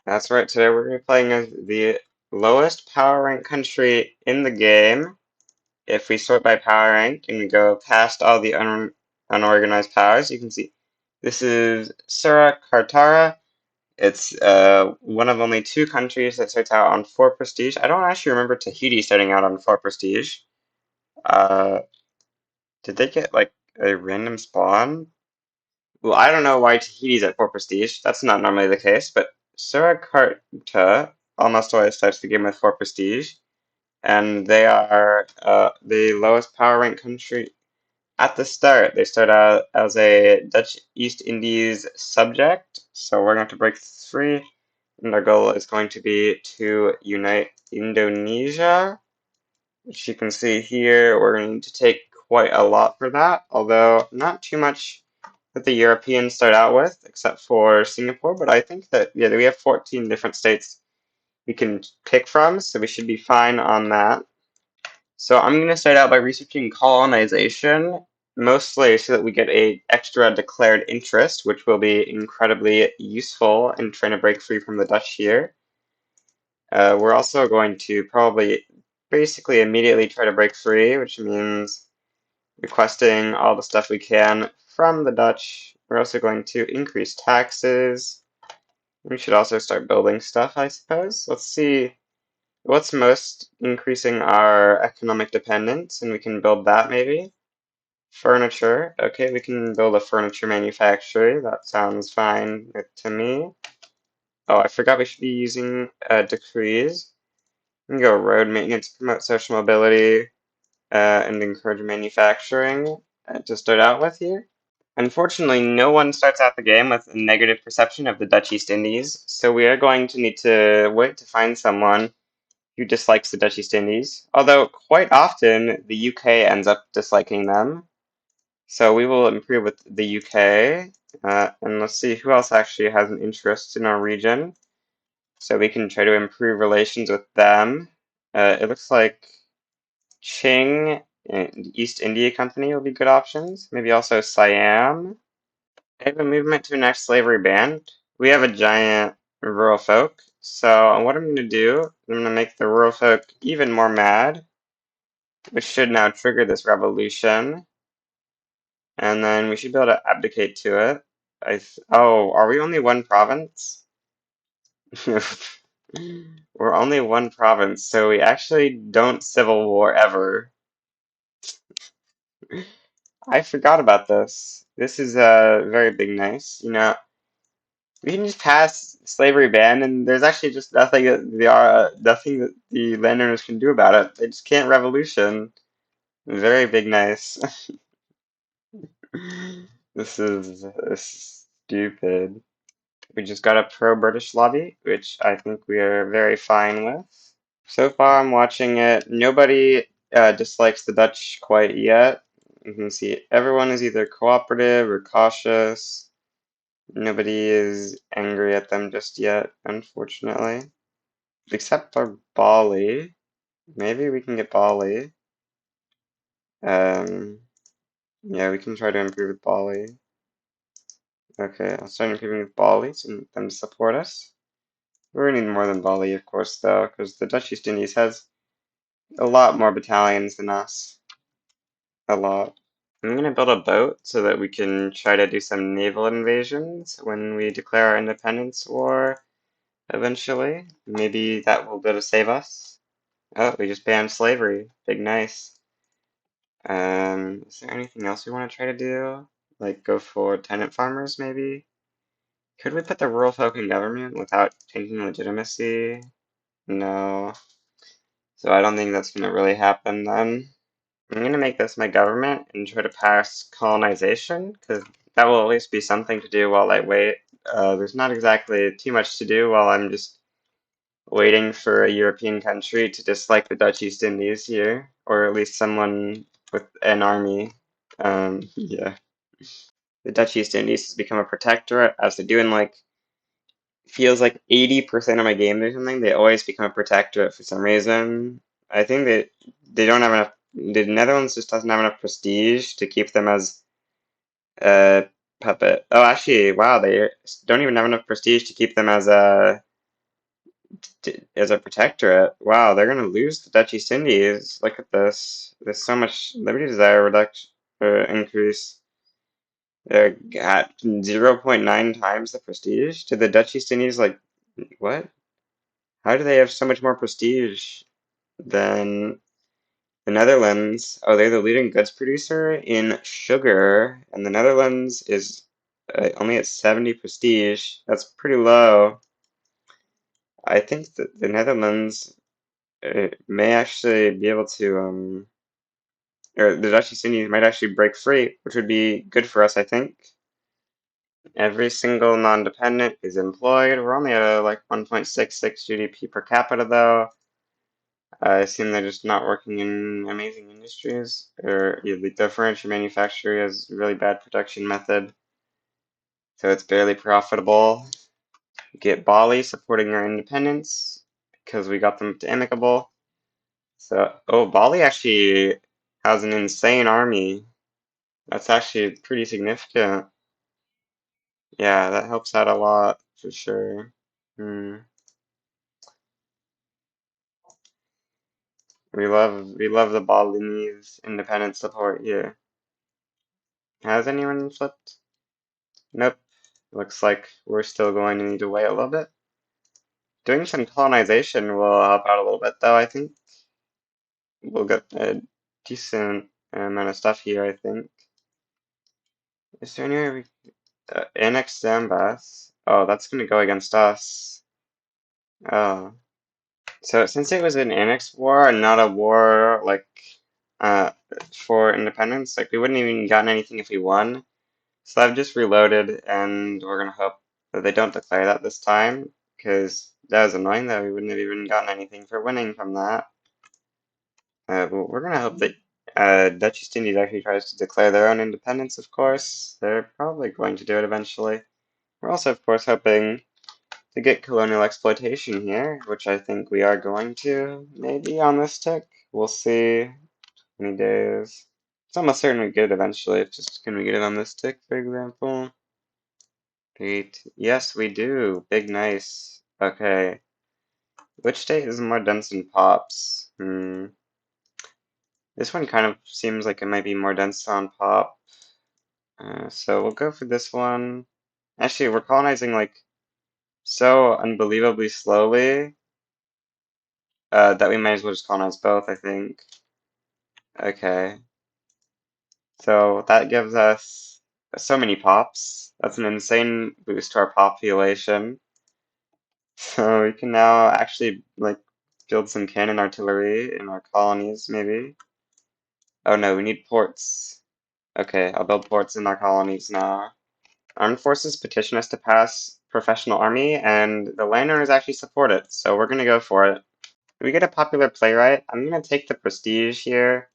That's right, today we're going to be playing as the lowest power rank country in the game. If we sort by power rank and we go past all the unorganized powers, you can see this is Sura Kartara. It's one of only two countries that starts out on 4 prestige. I don't actually remember Tahiti starting out on 4 prestige. Uh, did they get like a random spawn? Well, I don't know why Tahiti's at 4 prestige. That's not normally the case, but Surakarta almost always starts the game with 4 prestige, and they are the lowest power rank country at the start. They start out as a Dutch East Indies subject, so we're going to break free, and our goal is going to be to unite Indonesia, which you can see here. We're going to take quite a lot for that, although not too much that the Europeans start out with, except for Singapore. But I think that, yeah, we have 14 different states we can pick from, so we should be fine on that. So I'm going to start out by researching colonization, mostly so that we get a extra declared interest, which will be incredibly useful in trying to break free from the Dutch here. We're also going to probably basically immediately try to break free, which means requesting all the stuff we can from the Dutch. We're also going to increase taxes. We should also start building stuff, I suppose. Let's see what's most increasing our economic dependence, and we can build that maybe. Furniture. Okay, we can build a furniture manufactory. That sounds fine to me. Oh, I forgot we should be using decrees. We can go road maintenance, promote social mobility, and encourage manufacturing to start out with here. Unfortunately, no one starts out the game with a negative perception of the Dutch East Indies, so we are going to need to wait to find someone who dislikes the Dutch East Indies, although quite often the UK ends up disliking them. So we will improve with the UK, and let's see who else actually has an interest in our region, so we can try to improve relations with them. It looks like Qing and East India Company will be good options. Maybe also Siam. I have a movement to enact slavery ban. We have a giant rural folk. So what I'm going to do, I'm going to make the rural folk even more mad, which should now trigger this revolution. And then we should be able to abdicate to it. Oh, are we only one province? We're only one province, so we actually don't civil war ever. I forgot about this. This is very big nice. You know, we can just pass slavery ban, and there's actually just nothing that nothing that the landowners can do about it. They just can't revolution. Very big nice. This is stupid. We just got a pro-British lobby, which I think we are very fine with. So far, I'm watching it. Nobody dislikes the Dutch quite yet. You can see everyone is either cooperative or cautious. Nobody is angry at them just yet, unfortunately. Except for Bali. Maybe we can get Bali. Um, yeah, we can try to improve with Bali. Okay, I'll start improving with Bali so them to support us. We're gonna need more than Bali, of course, though, because the Dutch East Indies has a lot more battalions than us. A lot. I'm gonna build a boat so that we can try to do some naval invasions when we declare our independence war eventually. Maybe that will be able to save us. Oh, we just banned slavery. Big nice. Is there anything else we want to try to do? Like go for tenant farmers, maybe? Could we put the rural folk in government without taking legitimacy? No. So I don't think that's gonna really happen then. I'm gonna make this my government and try to pass colonization, because that will at least be something to do while I wait. There's not exactly too much to do while I'm just waiting for a European country to dislike the Dutch East Indies here, or at least someone with an army. Yeah. The Dutch East Indies has become a protectorate, as they do in like, feels like 80% of my games or something. They always become a protectorate for some reason. I think that they don't have enough. The Netherlands just doesn't have enough prestige to keep them as a puppet. Oh, actually, wow, they don't even have enough prestige to keep them as a as a protectorate. Wow, they're gonna lose the Dutch East Indies. Look at this. There's so much liberty desire reduction increase. They're at 0.9 times the prestige. Did the Dutch East Indies like what? How do they have so much more prestige than the Netherlands? Oh, they're the leading goods producer in sugar, and the Netherlands is only at 70 prestige. That's pretty low. I think that the Netherlands may actually be able to, or the Dutch East Indies might actually break free, which would be good for us, I think. Every single non-dependent is employed. We're only at like 1.66 GDP per capita, though. I assume they're just not working in amazing industries, or the furniture manufacturer has a really bad production method, so it's barely profitable. Get Bali supporting our independence because we got them to amicable. So, oh, Bali actually has an insane army. That's actually pretty significant. Yeah, that helps out a lot for sure. Hmm. We love the Balinese independent support here. Has anyone flipped? Nope. Looks like we're still going to need to wait a little bit. Doing some colonization will help out a little bit, though. I think we'll get a decent amount of stuff here. I think. Is there any way we annex Zambas? Oh, that's gonna go against us. Oh. So since it was an annex war and not a war like uh for independence, like we wouldn't even gotten anything if we won. So I've just reloaded and we're gonna hope that they don't declare that this time, because that was annoying that we wouldn't have even gotten anything for winning from that. But we're gonna hope that Dutch East Indies actually tries to declare their own independence, of course. They're probably going to do it eventually. We're also, of course, hoping to get colonial exploitation here, which I think we are going to, maybe on this tick. We'll see. Many days. It's almost certain we get it eventually. It's just, can we get it on this tick, for example? Great. Yes, we do. Big nice. Okay. Which state is more dense in pops? This one kind of seems like it might be more dense on pop. So we'll go for this one. Actually, we're colonizing like so unbelievably slowly that we might as well just colonize both, I think. Okay. So that gives us so many pops. That's an insane boost to our population. So we can now actually like build some cannon artillery in our colonies, maybe. Oh no, we need ports. Okay, I'll build ports in our colonies now. Armed forces petition us to pass professional army, and the landowners actually support it, so we're gonna go for it. If we get a popular playwright, I'm gonna take the prestige here.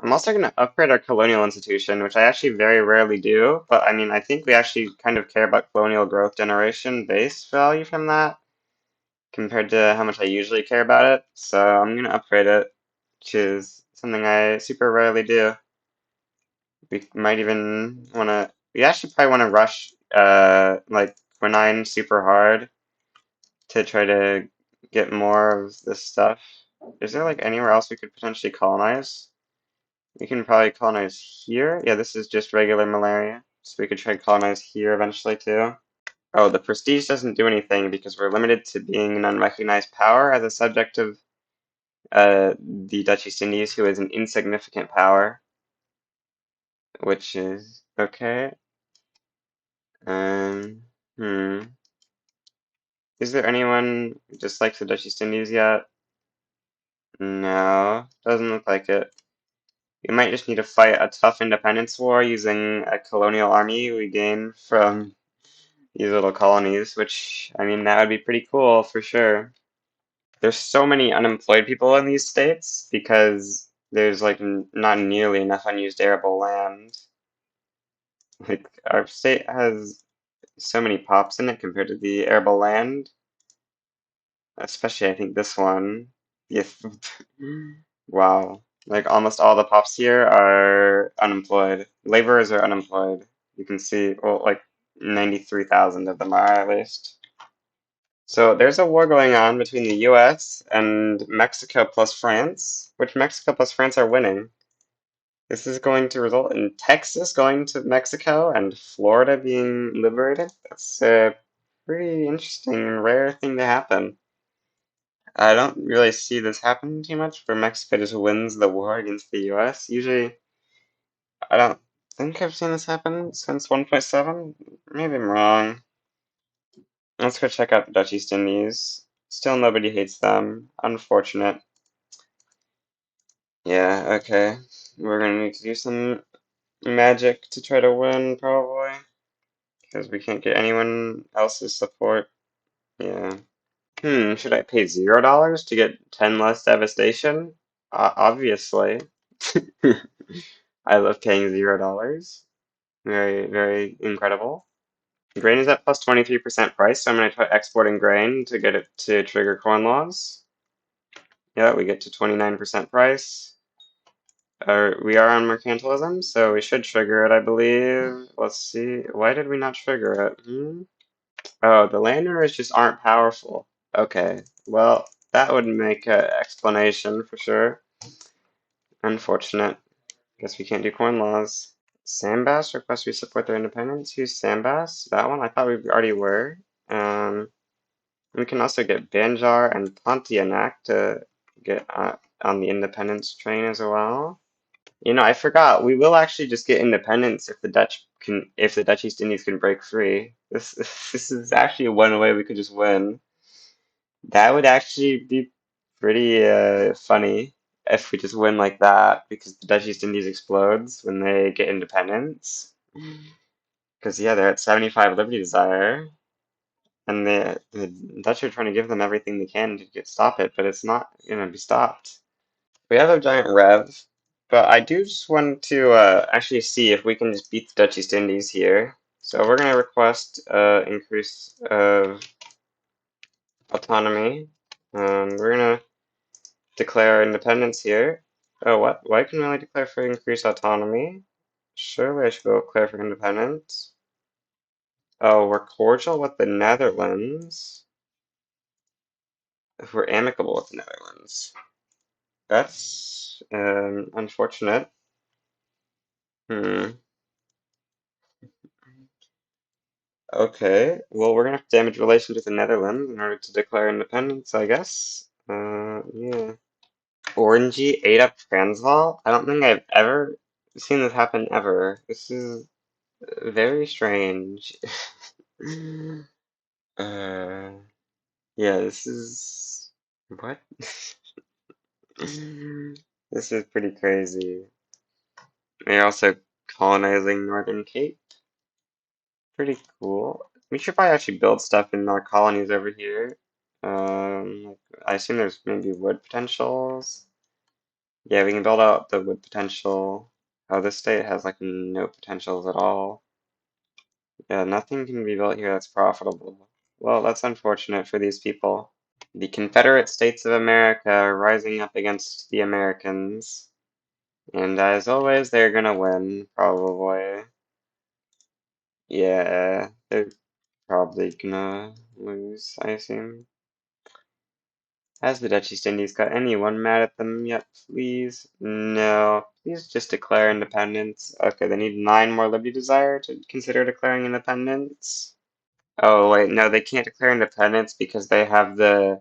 I'm also going to upgrade our colonial institution, which I actually very rarely do, but I mean, I think we actually kind of care about colonial growth generation base value from that compared to how much I usually care about it. So I'm going to upgrade it, which is something I super rarely do. We might even want to, we actually probably want to rush like quinine super hard to try to get more of this stuff. Is there like anywhere else we could potentially colonize? We can probably colonize here. Yeah, this is just regular malaria. So we could try to colonize here eventually too. Oh, the prestige doesn't do anything because we're limited to being an unrecognized power as a subject of the Dutch East Indies, who is an insignificant power, which is okay. Um, hmm. Is there anyone who dislikes the Dutch East Indies yet? No, doesn't look like it. We might just need to fight a tough independence war using a colonial army we gain from these little colonies, which, I mean, that would be pretty cool for sure. There's so many unemployed people in these states because there's like not nearly enough unused arable land. Like, our state has so many pops in it compared to the arable land, especially I think this one. Yes. Wow. Like almost all the pops here are unemployed. Laborers are unemployed. You can see, well, like 93,000 of them are at least. So there's a war going on between the US and Mexico plus France, which Mexico plus France are winning. This is going to result in Texas going to Mexico and Florida being liberated. That's a pretty interesting and rare thing to happen. I don't really see this happening too much, where Mexico just wins the war against the US. Usually, I don't think I've seen this happen since 1.7. Maybe I'm wrong. Let's go check out the Dutch East Indies. Still nobody hates them. Unfortunate. Yeah, okay. We're gonna need to do some magic to try to win, probably. Because we can't get anyone else's support. Yeah. Should I pay $0 to get 10 less devastation? Obviously. I love paying $0. Very, very incredible. Grain is at plus 23% price, so I'm going to try exporting grain to get it to trigger corn laws. Yeah, we get to 29% price. We are on mercantilism, so we should trigger it, I believe. Let's see. Why did we not trigger it? Oh, the landowners just aren't powerful. Okay, well, that would make an explanation for sure. Unfortunate. Guess we can't do corn laws. Sandbass requests we support their independence. Who's Sandbass? That one? I thought we already were. Um, we can also get Banjar and Pontianak to get on the independence train as well. You know, I forgot. We will actually just get independence if the Dutch East Indies can break free. This this is actually one way we could just win. That would actually be pretty funny if we just win like that because the Dutch East Indies explodes when they get independence. Because yeah, they're at 75 Liberty Desire, and the Dutch are trying to give them everything they can to stop it, but it's not gonna be stopped. We have a giant rev, but I do just want to actually see if we can just beat the Dutch East Indies here. So we're gonna request increase of autonomy, and we're gonna declare independence here. Oh, what? Why can we only declare for increased autonomy? Surely I should go declare for independence. Oh, we're cordial with the Netherlands. We're amicable with the Netherlands. That's unfortunate. Hmm. Okay. Well, we're gonna have to damage relations with the Netherlands in order to declare independence, I guess. Yeah. Orangey ate up Transvaal? I don't think I've ever seen this happen ever. This is very strange. Uh, yeah, this is what? This is pretty crazy. They're also colonizing Northern Cape. Pretty cool. We should probably actually build stuff in our colonies over here. I assume there's maybe wood potentials. Yeah, we can build out the wood potential. Oh, this state has like no potentials at all. Yeah, nothing can be built here that's profitable. Well, that's unfortunate for these people. The Confederate States of America are rising up against the Americans. And as always, they're gonna win, probably. Yeah, they're probably gonna lose, I assume. Has the Dutch East Indies got anyone mad at them yet, please? No. Please just declare independence. Okay, they need 9 more Liberty Desire to consider declaring independence. Oh, wait, no, they can't declare independence because uh,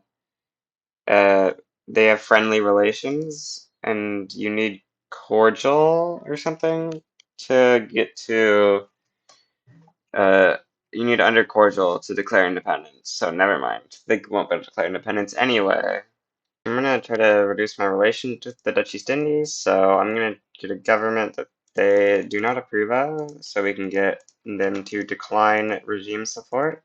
they have friendly relations, and you need cordial or something to get to, uh, you need under cordial to declare independence, so never mind. They won't be able to declare independence anyway. I'm gonna try to reduce my relations with the Dutch East Indies, so I'm gonna get a government that they do not approve of, so we can get them to decline regime support.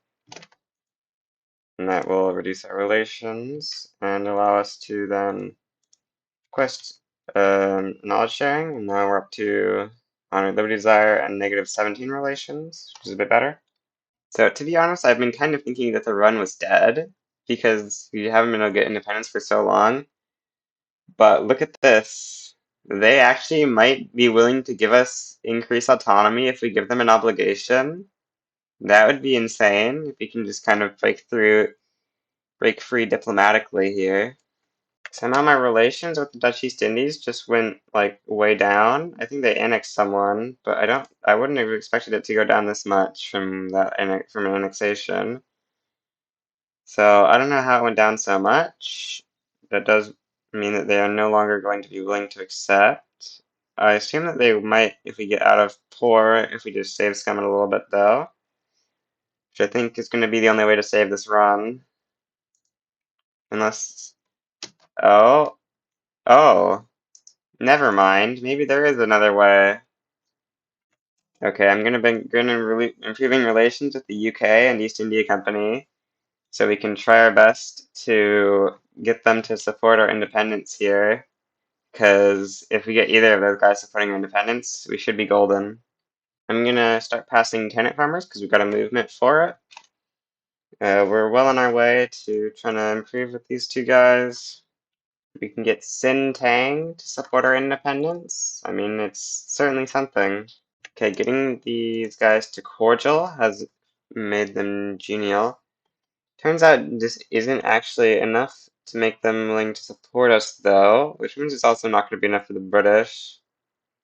And that will reduce our relations and allow us to then request knowledge sharing. And now we're up to honor liberty desire and -17 relations, which is a bit better. So to be honest, I've been kind of thinking that the run was dead because we haven't been able to get independence for so long. But look at this. They actually might be willing to give us increased autonomy if we give them an obligation. That would be insane if we can just kind of break through break free diplomatically here. Somehow my relations with the Dutch East Indies just went like way down. I think they annexed someone, but I wouldn't have expected it to go down this much from from an annexation. So I don't know how it went down so much. That does mean that they are no longer going to be willing to accept. I assume that they might if we get out of poor, if we just save scum it a little bit though. Which I think is going to be the only way to save this run. Unless, oh, oh, never mind. Maybe there is another way. Okay, I'm going to begin improving relations with the UK and East India Company, so we can try our best to get them to support our independence here. Because if we get either of those guys supporting our independence, we should be golden. I'm going to start passing tenant farmers because we've got a movement for it. We're well on our way to trying to improve with these two guys. We can get Sin Tang to support our independence. I mean, it's certainly something. Okay, getting these guys to cordial has made them genial. Turns out this isn't actually enough to make them willing to support us, though, which means it's also not going to be enough for the British.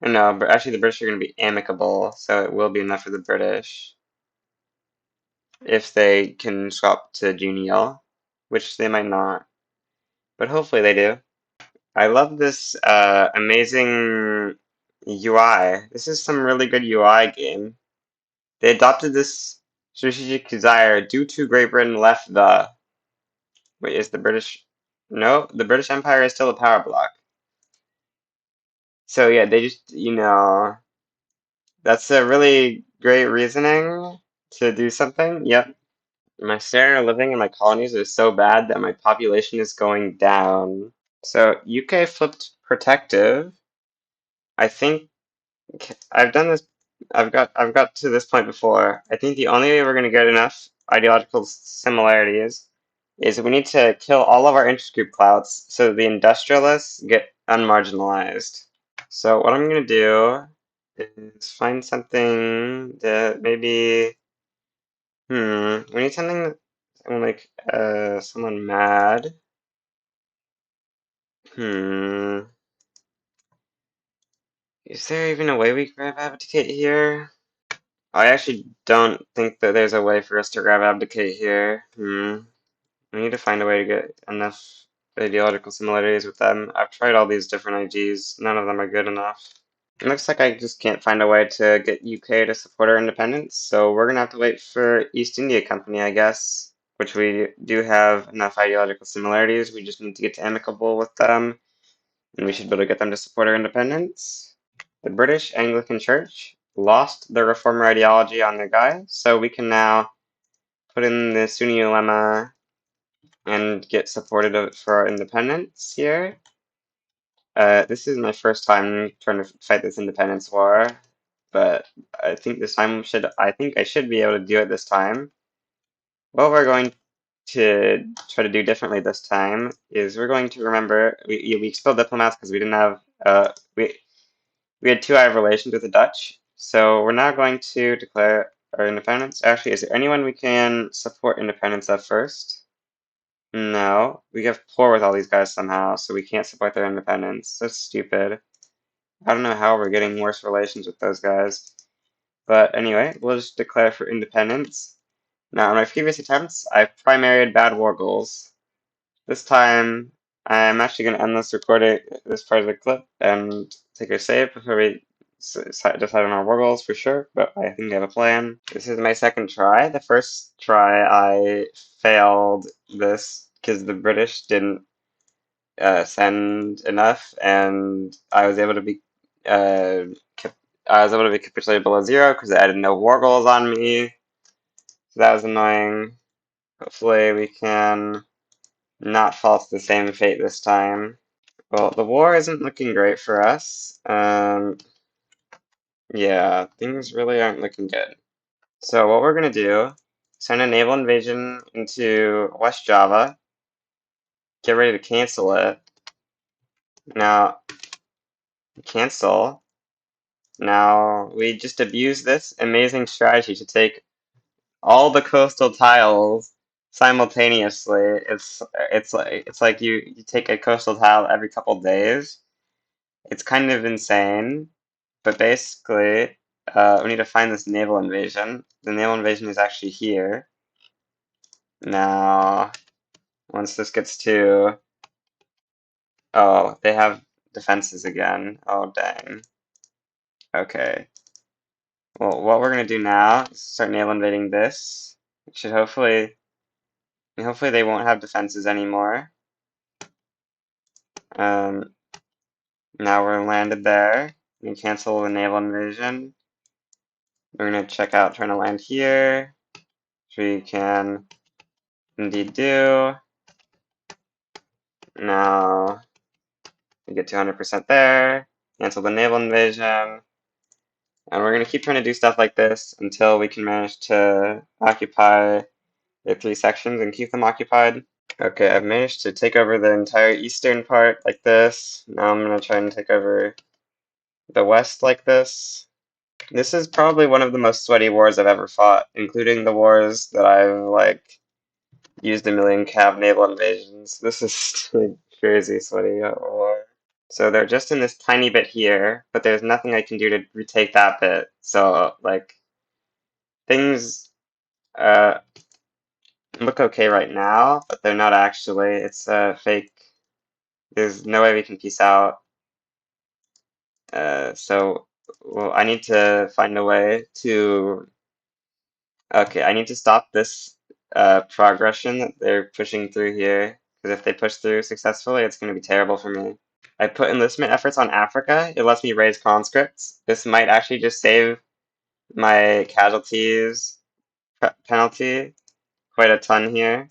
No, but actually the British are going to be amicable, so it will be enough for the British. If they can swap to genial, which they might not, but hopefully they do. I love this amazing UI. This is some really good UI game. They adopted this strategic desire due to Great Britain left the... Wait, is the British... No, the British Empire is still a power bloc. So yeah, they just, that's a really great reasoning to do something. Yep. My standard of living in my colonies is so bad that my population is going down. So UK flipped protective. I think I've done this. I've got to this point before. I think the only way we're going to get enough ideological similarities is we need to kill all of our interest group clouds so the industrialists get unmarginalized. So what I'm going to do is find something that maybe we need something that will make someone mad. Hmm. Is there even a way we grab abdicate here? I actually don't think that there's a way for us to grab abdicate here. We need to find a way to get enough ideological similarities with them. I've tried all these different IGs. None of them are good enough. It looks like I just can't find a way to get UK to support our independence, so we're gonna have to wait for East India Company, I guess, which we do have enough ideological similarities. We just need to get to amicable with them, and we should be able to get them to support our independence. The British Anglican Church lost their reformer ideology on their guy, so we can now put in the Sunni ulema and get supported for our independence here. This is my first time trying to fight this independence war, but I think I should be able to do it this time. What we're going to try to do differently this time is we're going to remember we expelled diplomats because we didn't have we had 2 eye relations with the Dutch, so we're now going to declare our independence. Actually, is there anyone we can support independence of first? No, we have poor with all these guys somehow, so we can't support their independence. That's stupid. I don't know how we're getting worse relations with those guys. But anyway, we'll just declare for independence. Now, in my previous attempts, I've primaried bad war goals. This time, I'm actually going to end this recording, this part of the clip, and take a save before we decide on our war goals for sure, but I think I have a plan. This is my second try. The first try, I failed this because the British didn't send enough, and uh, I was able to be capitulated below 0 because I had no war goals on me. So that was annoying. Hopefully we can not fall to the same fate this time. Well, the war isn't looking great for us. Yeah, things really aren't looking good. So what we're gonna do, send a naval invasion into West Java, get ready to cancel it. Now, cancel. Now, we just abuse this amazing strategy to take all the coastal tiles simultaneously. It's like you take a coastal tile every couple days. It's kind of insane, but basically, we need to find this naval invasion. The naval invasion is actually here. Now, once this gets to... Oh, they have defenses again. Oh, dang. Okay. Well, what we're gonna do now is start naval invading this. It should hopefully they won't have defenses anymore. Um, Now we're landed there. We can cancel the naval invasion. We're gonna check out trying to land here, which we can indeed do. Now we get to 100% there. Cancel the naval invasion. And we're gonna keep trying to do stuff like this until we can manage to occupy the 3 sections and keep them occupied. Okay, I've managed to take over the entire eastern part like this. Now I'm gonna try and take over the west like this. This is probably one of the most sweaty wars I've ever fought, including the wars that I've, like, used a million cav naval invasions. This is a crazy sweaty war. So they're just in this tiny bit here, but there's nothing I can do to retake that bit. So, like, things look okay right now, but they're not actually. It's fake. There's no way we can peace out. So, well, I need to find a way to... Okay, I need to stop this progression that they're pushing through here. Because if they push through successfully, it's going to be terrible for me. I put enlistment efforts on Africa. It lets me raise conscripts. This might actually just save my casualties penalty quite a ton here.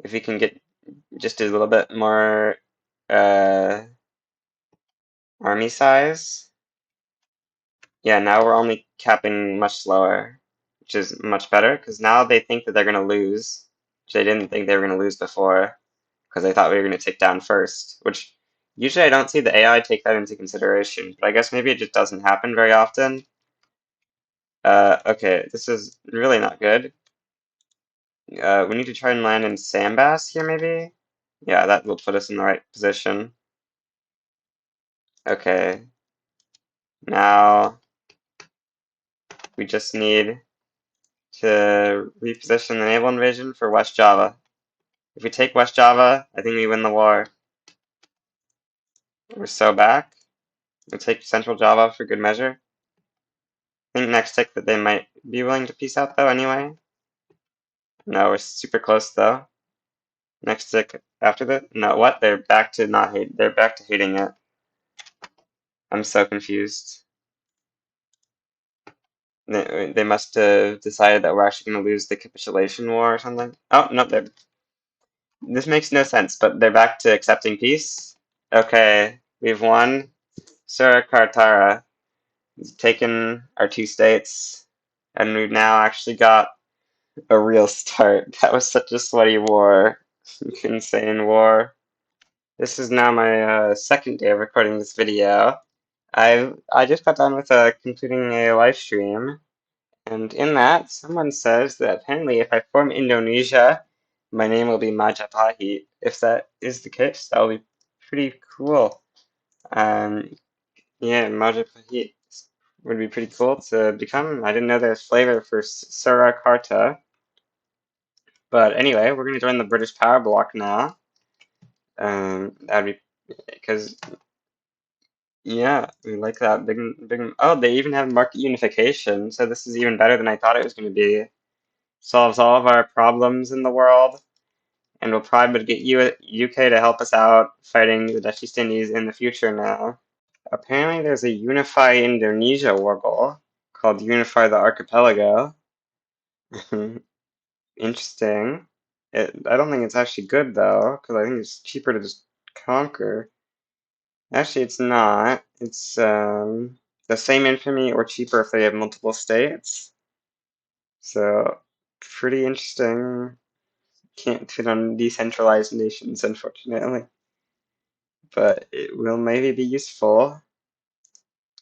If we can get just a little bit more uh, army size. Yeah, now we're only capping much slower, which is much better, because now they think that they're going to lose, which they didn't think they were going to lose before, because they thought we were going to take down first, which usually I don't see the AI take that into consideration, but I guess maybe it just doesn't happen very often. Okay, this is really not good. We need to try and land in Sandbass here, maybe? Yeah, that will put us in the right position. Okay. Now, we just need to reposition the naval invasion for West Java. If we take West Java, I think we win the war. We're so back. We'll take Central Java for good measure. I think next tick that they might be willing to peace out though anyway. No, we're super close though. Next tick after that? No, what? They're back to not hate. They're back to hating it. I'm so confused. They must have decided that we're actually going to lose the capitulation war or something. Oh, no, this makes no sense, but they're back to accepting peace. Okay, we've won. Surakartara has taken our 2 states, and we've now actually got a real start. That was such a sweaty war. Insane war. This is now my second day of recording this video. I just got done with completing a live stream, and in that, someone says that apparently if I form Indonesia, my name will be Majapahit. If that is the case, that will be pretty cool. Yeah, majapahit would be pretty cool to become. I didn't know there's flavor for Surakarta. But anyway, we're going to join the British power bloc now. That'd be because, yeah, we like that big. Oh, they even have market unification, so this is even better than I thought it was going to be. Solves all of our problems in the world, and we'll probably get UK to help us out fighting the Dutch East Indies in the future now. Apparently, there's a Unify Indonesia war goal called Unify the Archipelago. Interesting. I don't think it's actually good though, because I think it's cheaper to just conquer. Actually, it's not. It's the same infamy or cheaper if they have multiple states. So, pretty interesting. Can't fit on decentralized nations, unfortunately. But it will maybe be useful.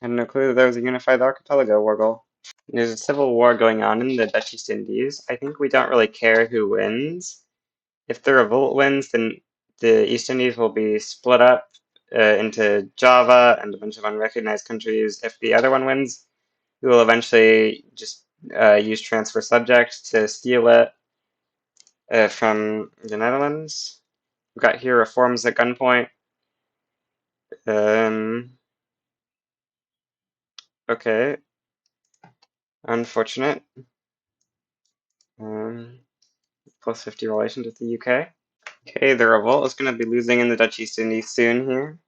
I had no clue that there was a unified archipelago war goal. There's a civil war going on in the Dutch East Indies. I think we don't really care who wins. If the revolt wins, then the East Indies will be split up into Java and a bunch of unrecognized countries. If the other one wins, we will eventually just use transfer subject to steal it from the Netherlands. We've got here reforms at gunpoint. Um, okay, unfortunate. Um, plus 50 relations with the UK. Okay, the revolt is going to be losing in the Dutch East Indies soon here.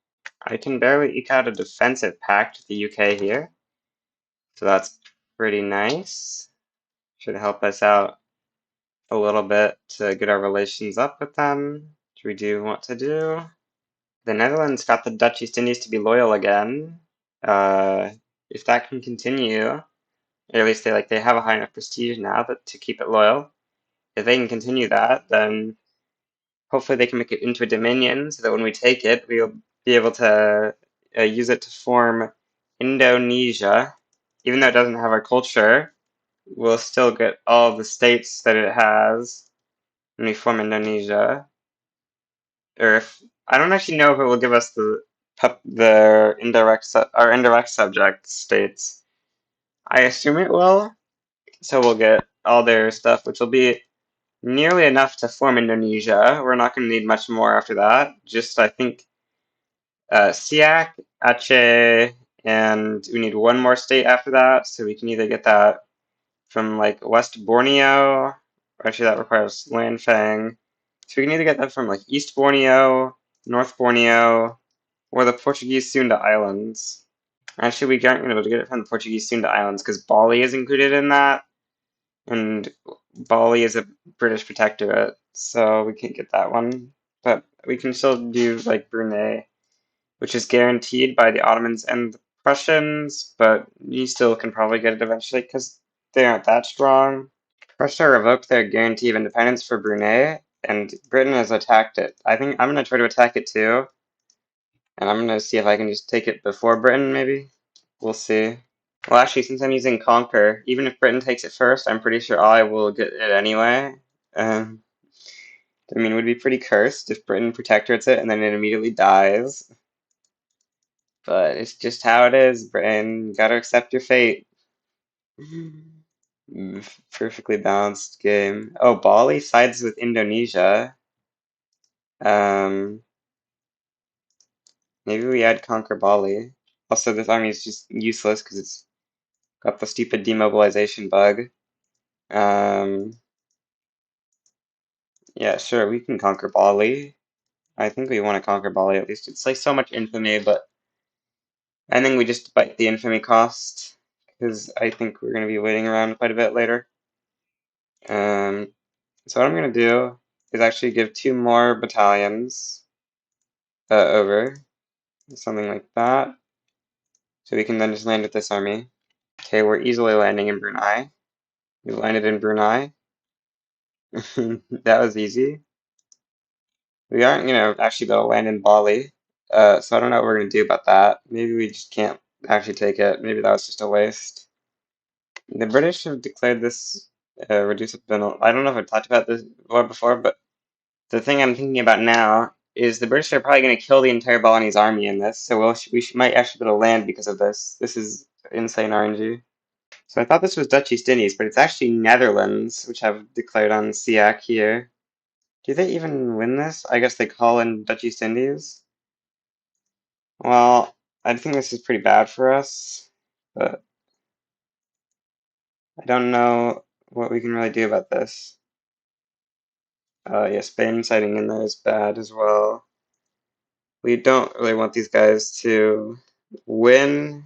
I can barely eke out a defensive pact with the UK here. So that's pretty nice. Should help us out a little bit to get our relations up with them, which we do want to do. The Netherlands got the Dutch East Indies to be loyal again. If that can continue, or at least they have a high enough prestige now to keep it loyal. If they can continue that, then hopefully they can make it into a dominion so that when we take it, we'll be able to use it to form Indonesia. Even though it doesn't have our culture, we'll still get all the states that it has when we form Indonesia. Or if I don't actually know if it will give us the indirect subject states. I assume it will, so we'll get all their stuff, which will be nearly enough to form Indonesia. We're not going to need much more after that. Just, I think, Siak, Aceh, and we need one more state after that. So we can either get that from like West Borneo, or actually that requires Lanfang. So we can either get that from like East Borneo, North Borneo, or the Portuguese Sunda Islands. Actually, we aren't going to be able to get it from the Portuguese Sunda Islands because Bali is included in that. And Bali is a British protectorate, so we can't get that one. But we can still do like Brunei, which is guaranteed by the Ottomans and the Prussians, but you still can probably get it eventually because they aren't that strong. Prussia revoked their guarantee of independence for Brunei, and Britain has attacked it. I think I'm going to try to attack it too, and I'm going to see if I can just take it before Britain, maybe. We'll see. Well, actually, since I'm using Conquer, even if Britain takes it first, I'm pretty sure I will get it anyway. Um, I mean, it would be pretty cursed if Britain protectorates it and then it immediately dies. But it's just how it is, Britain. You gotta accept your fate. Perfectly balanced game. Oh, Bali sides with Indonesia. Um, maybe we add Conquer Bali. Also, this army is just useless because it's got the stupid demobilization bug. Um, yeah, sure, we can conquer Bali. I think we want to conquer Bali at least. It's like so much infamy, but I think we just bite the infamy cost because I think we're going to be waiting around quite a bit later. So what I'm going to do is actually give 2 more battalions over, something like that. So we can then just land with this army. Okay, we're easily landing in Brunei. We landed in Brunei. That was easy. We aren't going to actually be able to land in Bali. So I don't know what we're going to do about that. Maybe we just can't actually take it. Maybe that was just a waste. The British have declared this reduce penal. I don't know if I've talked about this war before, but the thing I'm thinking about now is the British are probably going to kill the entire Balinese army in this, so might actually be able to land because of this. This is insane RNG. So I thought this was Dutch East Indies, but it's actually Netherlands, which have declared on SIAC here. Do they even win this? I guess they call in Dutch East Indies. Well, I think this is pretty bad for us, but I don't know what we can really do about this. Yeah, Spain sighting in there is bad as well. We don't really want these guys to win.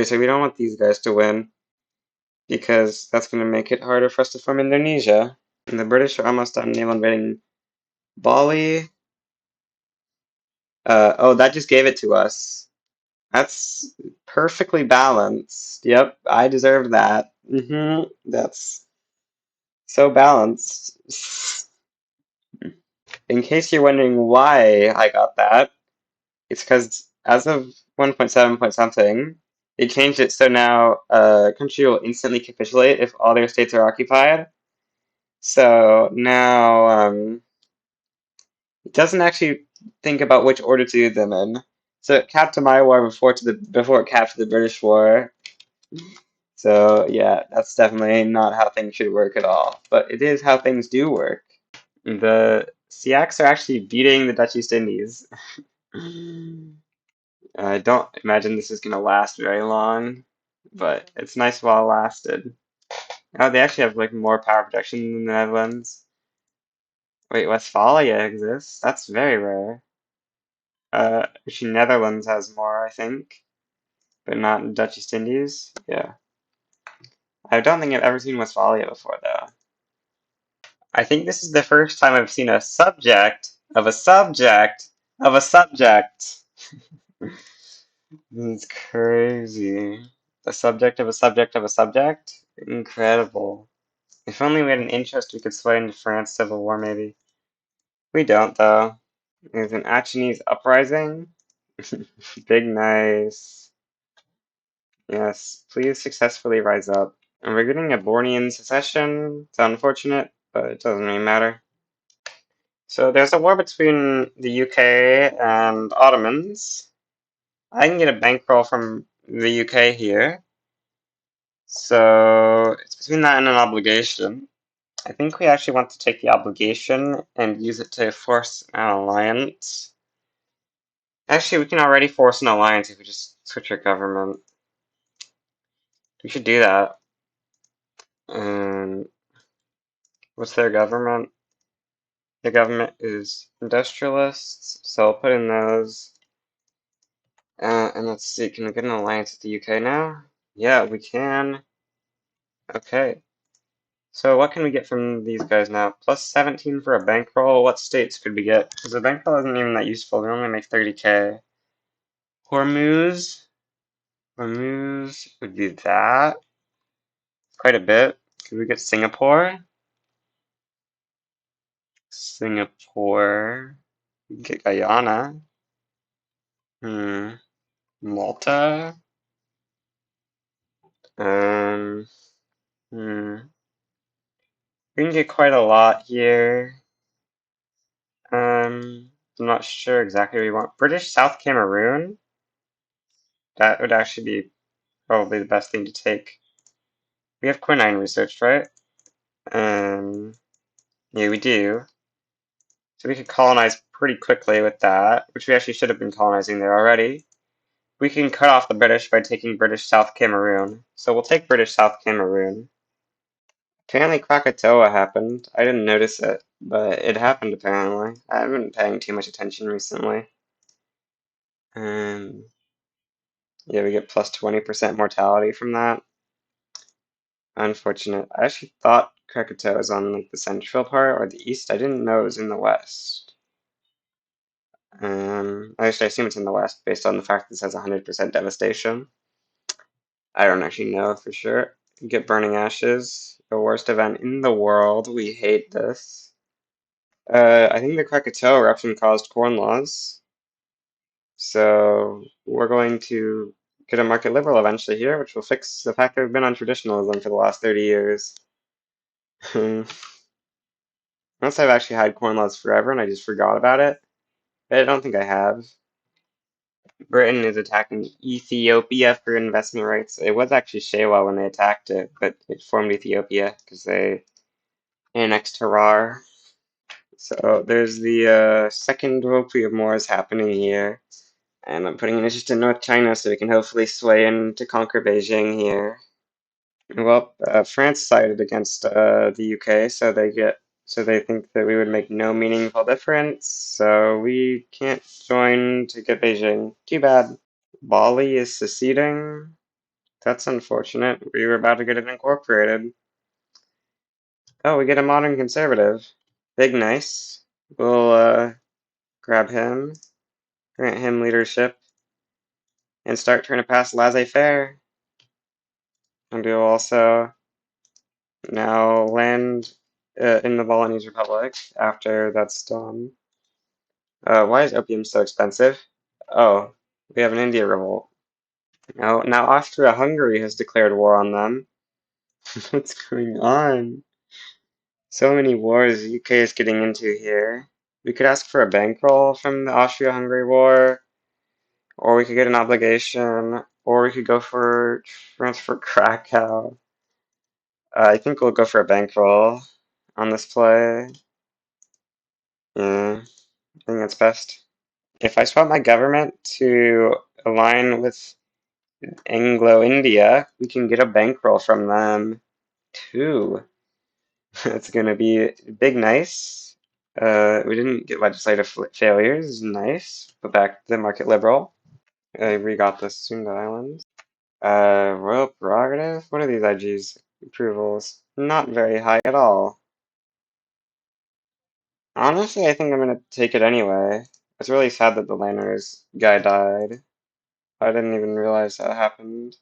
So we don't want these guys to win because that's going to make it harder for us to form Indonesia. And the British are almost on naval invading Bali. Oh, that just gave it to us. That's perfectly balanced. Yep, I deserve that. That's so balanced. In case you're wondering why I got that, it's because as of 1.7 point something, They changed it so now a country will instantly capitulate if all their states are occupied. So now it doesn't actually think about which order to do them in. So it capped to my war before it capped the British War. So yeah, that's definitely not how things should work at all. But it is how things do work. The Siaks are actually beating the Dutch East Indies. I don't imagine this is going to last very long, but it's nice while it lasted. Oh, they actually have like more power protection than the Netherlands. Wait, Westphalia exists? That's very rare. Actually, Netherlands has more, I think, but not in Dutch East Indies. Yeah. I don't think I've ever seen Westphalia before, though. I think this is the first time I've seen a subject of a subject of a subject. It's crazy. The subject of a subject of a subject? Incredible. If only we had an interest we could sway into France Civil War, maybe. We don't, though. There's an Achinese uprising. Big nice. Yes, please successfully rise up. And we're getting a Bornean secession. It's unfortunate, but it doesn't really matter. So there's a war between the UK and Ottomans. I can get a bankroll from the UK here. So it's between that and an obligation. I think we actually want to take the obligation and use it to force an alliance. Actually, we can already force an alliance if we just switch our government. We should do that. And what's their government? The government is industrialists, so I'll put in those. And let's see, can we get an alliance with the UK now? Yeah, we can. Okay. So what can we get from these guys now? Plus 17 for a bankroll. What states could we get? Because a bankroll isn't even that useful. We only make 30k. Hormuz. Hormuz would be that. Quite a bit. Could we get Singapore? Singapore. We can get Guyana. Malta. Um. Hmm. We can get quite a lot here. I'm not sure exactly what we want. British South Cameroon? That would actually be probably the best thing to take. We have quinine researched, right? Yeah, we do. So we could colonize pretty quickly with that, which we actually should have been colonizing there already. We can cut off the British by taking British South Cameroon. So we'll take British South Cameroon. Apparently Krakatoa happened. I didn't notice it, but it happened apparently. I haven't been paying too much attention recently. Um, yeah, we get plus 20% mortality from that. Unfortunate. I actually thought Krakatoa was on like the central part or the east. I didn't know it was in the west. Actually, I assume it's in the west based on the fact this has 100% devastation. I don't actually know for sure. Get burning ashes. The worst event in the world. We hate this. I think the Krakatoa eruption caused corn laws. So we're going to get a market liberal eventually here, which will fix the fact that we've been on traditionalism for the last 30 years. Unless I've actually had corn laws forever and I just forgot about it. But I don't think I have. Britain is attacking Ethiopia for investment rights. It was actually Shewa when they attacked it, but it formed Ethiopia because they annexed Harar. So there's the second Opium Wars happening here. And I'm putting an interest in North China so we can hopefully sway in to conquer Beijing here. Well, France sided against the UK, so they think that we would make no meaningful difference. So we can't join to get Beijing. Too bad. Bali is seceding. That's unfortunate. We were about to get it incorporated. Oh, we get a modern conservative. Big nice. We'll grab him, grant him leadership, and start trying to pass laissez-faire. And we'll also now land in the Balinese Republic after that's done. Why is opium so expensive? Oh, we have an India revolt. Now Austria-Hungary has declared war on them. What's going on? So many wars UK is getting into here. We could ask for a bankroll from the Austria-Hungary war, or we could get an obligation, or we could go for transfer Krakow. I think we'll go for a bankroll on this play. Yeah, I think that's best. If I swap my government to align with Anglo-India, we can get a bankroll from them too. It's gonna be big nice. We didn't get legislative failures. Nice. Go back to the market liberal. We got the Sunda Islands. Royal prerogative? What are these IGs? Approvals? Not very high at all. Honestly, I think I'm gonna take it anyway. It's really sad that the Lanners guy died. I didn't even realize that happened.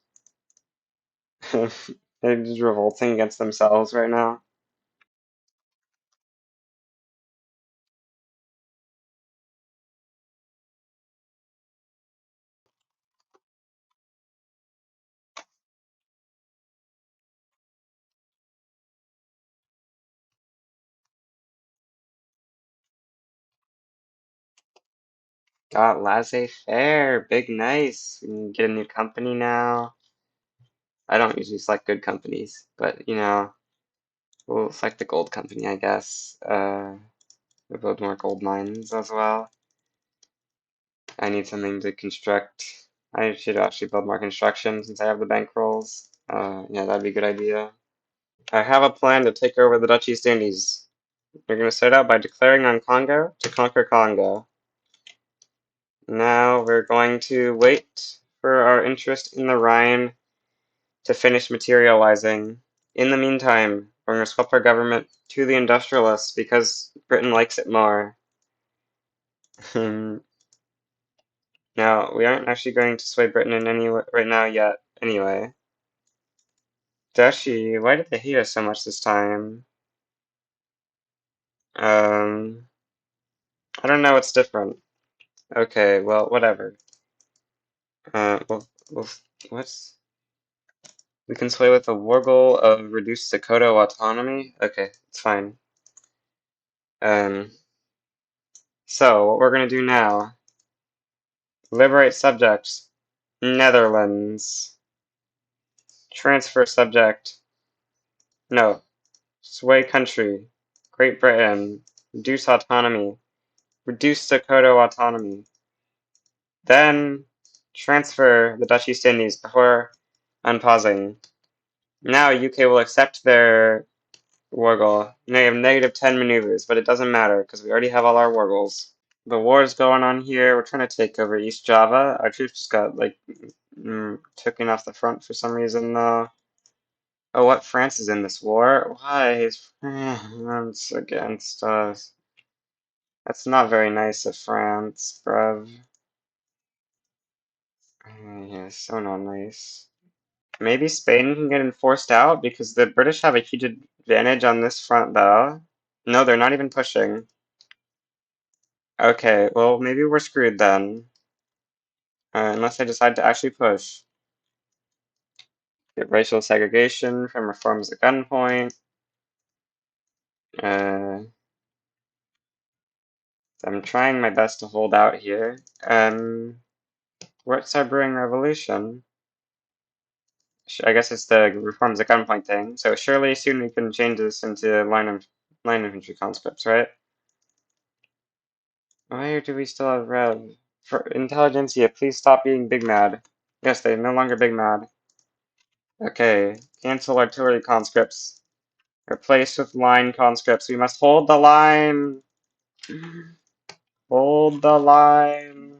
They're just revolting against themselves right now. Got laissez-faire, big nice. We can get a new company now. I don't usually select good companies, but we'll select the gold company, I guess. We'll build more gold mines as well. I need something to construct. I should actually build more construction since I have the bankrolls. Yeah, that'd be a good idea. I have a plan to take over the Dutch East Indies. We're going to start out by declaring on Congo to conquer Congo. Now we're going to wait for our interest in the Rhine to finish materializing. In the meantime, we're going to swap our government to the industrialists because Britain likes it more. Now, we aren't actually going to sway Britain in any way right now yet, anyway. Dashi, why did they hate us so much this time? I don't know what's different. Okay, well, whatever. We'll what's... We can sway with the war goal of reduced Dakota autonomy? Okay, it's fine. So, what we're gonna do now... Liberate subjects. Netherlands. Transfer subject. No. Sway country. Great Britain. Reduce autonomy. Reduce Dakota autonomy. Then transfer the Dutch East Indies before unpausing. Now UK will accept their war goal. Now you have -10 maneuvers, but it doesn't matter because we already have all our war goals. The war is going on here. We're trying to take over East Java. Our troops just got taken off the front for some reason though. Oh, what? France is in this war? Why is France against us? That's not very nice of France, bruv. Yeah, so not nice. Maybe Spain can get enforced out because the British have a huge advantage on this front, though. No, they're not even pushing. Okay, well, maybe we're screwed then. Unless I decide to actually push. Get racial segregation from reforms at gunpoint. Uh, I'm trying my best to hold out here. What's our brewing revolution? I guess it's the reforms at gunpoint thing. So surely soon we can change this into line infantry conscripts, right? Why do we still have Rev? For Intelligentsia, please stop being big mad. Yes, they're no longer big mad. Okay, cancel artillery conscripts. Replace with line conscripts. We must hold the line! Hold the line!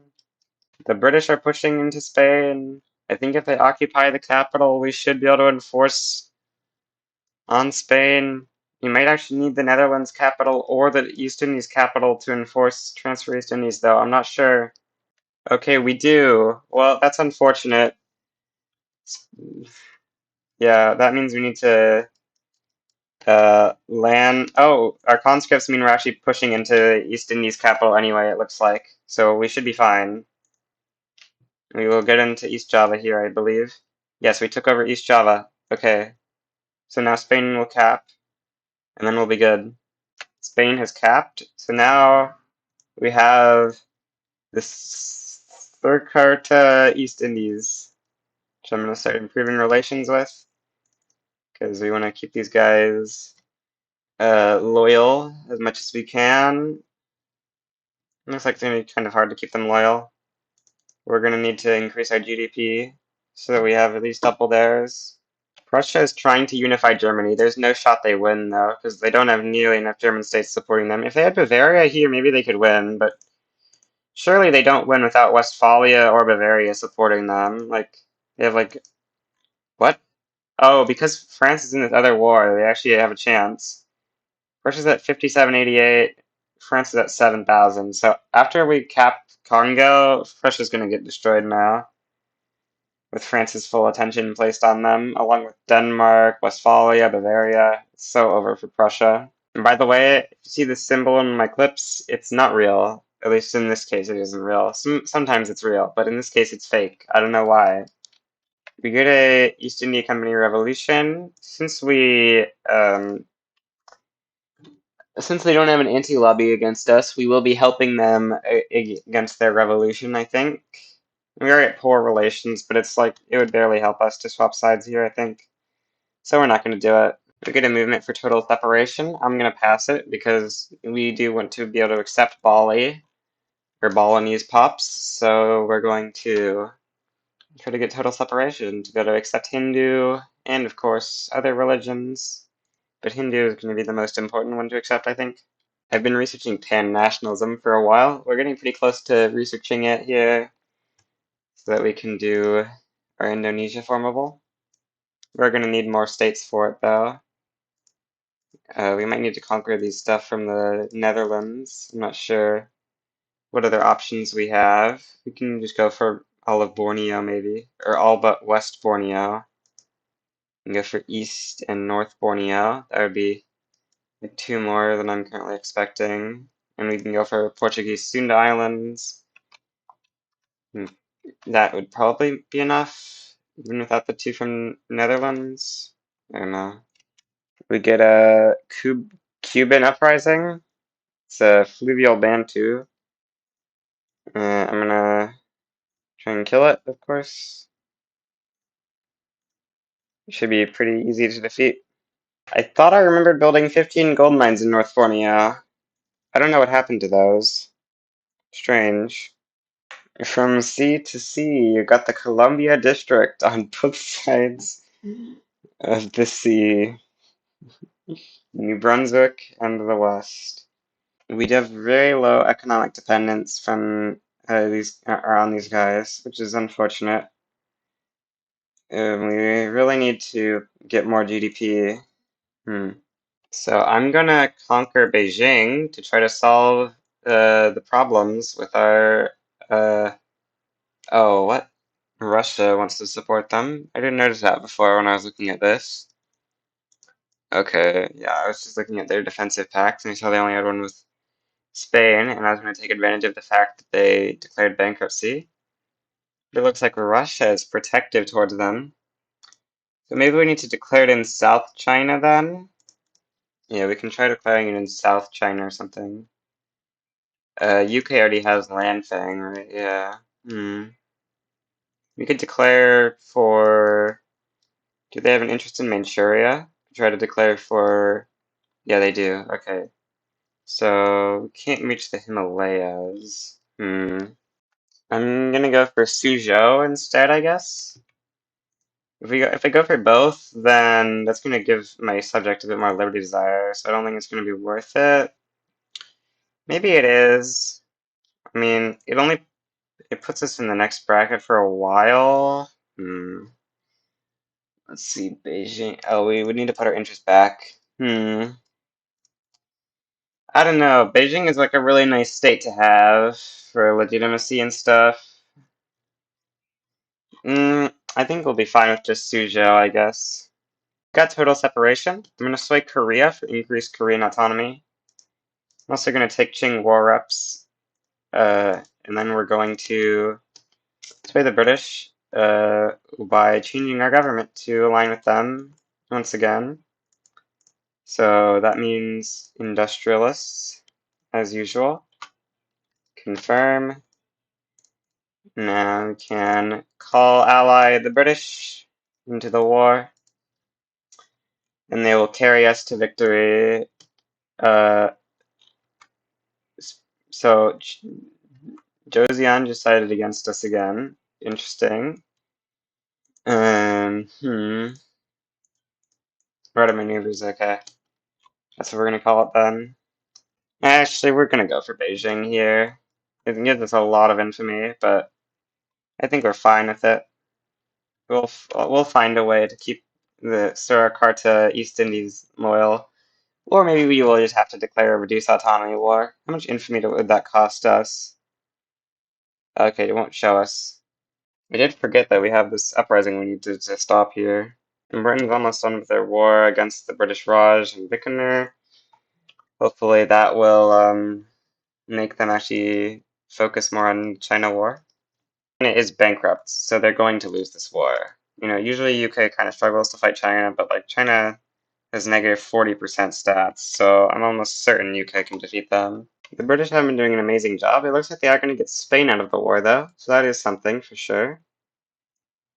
The British are pushing into Spain. I think if they occupy the capital, we should be able to enforce on Spain. You might actually need the Netherlands capital or the East Indies capital to enforce transfer East Indies, though. I'm not sure. Okay, we do. Well, that's unfortunate. Yeah, that means we need to land. Oh, our conscripts mean we're actually pushing into East Indies capital anyway, it looks like. So we should be fine. We will get into East Java here, I believe. Yes, we took over East Java. Okay. So now Spain will cap, and then we'll be good. Spain has capped, so now we have this Surcarta East Indies, which I'm going to start improving relations with, because we want to keep these guys loyal as much as we can. Looks like it's going to be kind of hard to keep them loyal. We're going to need to increase our GDP so that we have at least double theirs. Prussia is trying to unify Germany. There's no shot they win, though, because they don't have nearly enough German states supporting them. If they had Bavaria here, maybe they could win, but surely they don't win without Westphalia or Bavaria supporting them. Like, they have, like, what? Oh, because France is in this other war, they actually have a chance. Russia's at 5788, France is at 7,000. So after we cap Congo, Russia's going to get destroyed now, with France's full attention placed on them, along with Denmark, Westphalia, Bavaria. It's so over for Prussia. And by the way, if you see the symbol in my clips, it's not real. At least in this case, it isn't real. Sometimes it's real, but in this case, it's fake. I don't know why. We get a East India Company revolution. Since they don't have an anti-lobby against us, we will be helping them against their revolution, I think. We are at poor relations, but it's like, it would barely help us to swap sides here, I think. So we're not going to do it. We get a movement for total separation. I'm going to pass it because we do want to be able to accept Bali, or Balinese pops, so we're going to try to get total separation to be able to accept Hindu, and of course, other religions. But Hindu is going to be the most important one to accept, I think. I've been researching pan-nationalism for a while. We're getting pretty close to researching it here so that we can do our Indonesia formable. We're going to need more states for it, though. We might need to conquer these stuff from the Netherlands. I'm not sure what other options we have. We can just go for all of Borneo, maybe. Or all but West Borneo. We can go for East and North Borneo. That would be like 2 more than I'm currently expecting. And we can go for Portuguese Sunda Islands. That would probably be enough, even without the 2 from Netherlands. I don't know. We get a Cuban uprising. It's a fluvial Bantu. I'm gonna try and kill it, of course. It should be pretty easy to defeat. I thought I remembered building 15 gold mines in North Borneo. I don't know what happened to those. Strange. From sea to sea, you got the Columbia District on both sides of the sea. New Brunswick and the West. We have very low economic dependence from these around these guys, which is unfortunate. We really need to get more GDP. So I'm gonna conquer Beijing to try to solve the problems with our oh, what? Russia wants to support them. I didn't notice that before when I was looking at this. Okay, yeah, I was just looking at their defensive pacts and I saw they only had one with Spain, and I was going to take advantage of the fact that they declared bankruptcy. But it looks like Russia is protective towards them. So maybe we need to declare it in South China then? Yeah, we can try declaring it in South China or something. UK already has Landfang, right? Yeah. We could declare for... Do they have an interest in Manchuria? Try to declare for... Yeah, they do. Okay. So, we can't reach the Himalayas. I'm gonna go for Suzhou instead, I guess. If I go for both, then that's gonna give my subject a bit more liberty desire, so I don't think it's gonna be worth it. Maybe it is. I mean, it puts us in the next bracket for a while. Let's see, Beijing. Oh, we would need to put our interest back. I don't know. Beijing is like a really nice state to have for legitimacy and stuff. I think we'll be fine with just Suzhou, I guess. Got total separation. I'm going to sway Korea for increased Korean autonomy. I'm also going to take Qing war reps. And then we're going to Sway the British by changing our government to align with them once again. So that means industrialists, as usual. Confirm. Now we can call ally the British into the war, and they will carry us to victory. Uh, so Joseon just sided against us again. Interesting. Rudder maneuvers, okay. That's what we're gonna call it then. Actually, we're gonna go for Beijing here. It gives us a lot of infamy, but I think we're fine with it. We'll find a way to keep the Surakarta East Indies loyal, or maybe we will just have to declare a reduced autonomy war. How much infamy would that cost us? Okay, it won't show us. I did forget that we have this uprising we need to stop here. And Britain's almost done with their war against the British Raj and Bikaner. Hopefully that will make them actually focus more on China war. China is bankrupt, so they're going to lose this war. You know, usually UK kind of struggles to fight China, but like China has negative 40% stats, so I'm almost certain UK can defeat them. The British have been doing an amazing job. It looks like they are going to get Spain out of the war, though, so that is something for sure.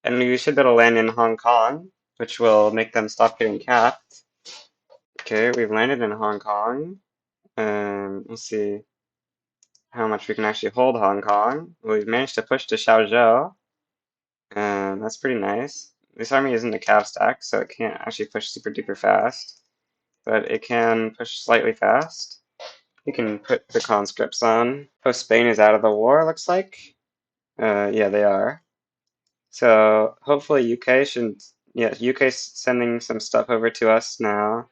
And we should be able to land in Hong Kong, which will make them stop getting capped. Okay, we've landed in Hong Kong. Let's see how much we can actually hold Hong Kong. We've managed to push to Xiaozhou. That's pretty nice. This army isn't a cav stack, so it can't actually push super duper fast. But it can push slightly fast. We can put the conscripts on. Oh, Spain is out of the war, looks like. Yeah, they are. So hopefully UK should, yeah, UK's sending some stuff over to us now.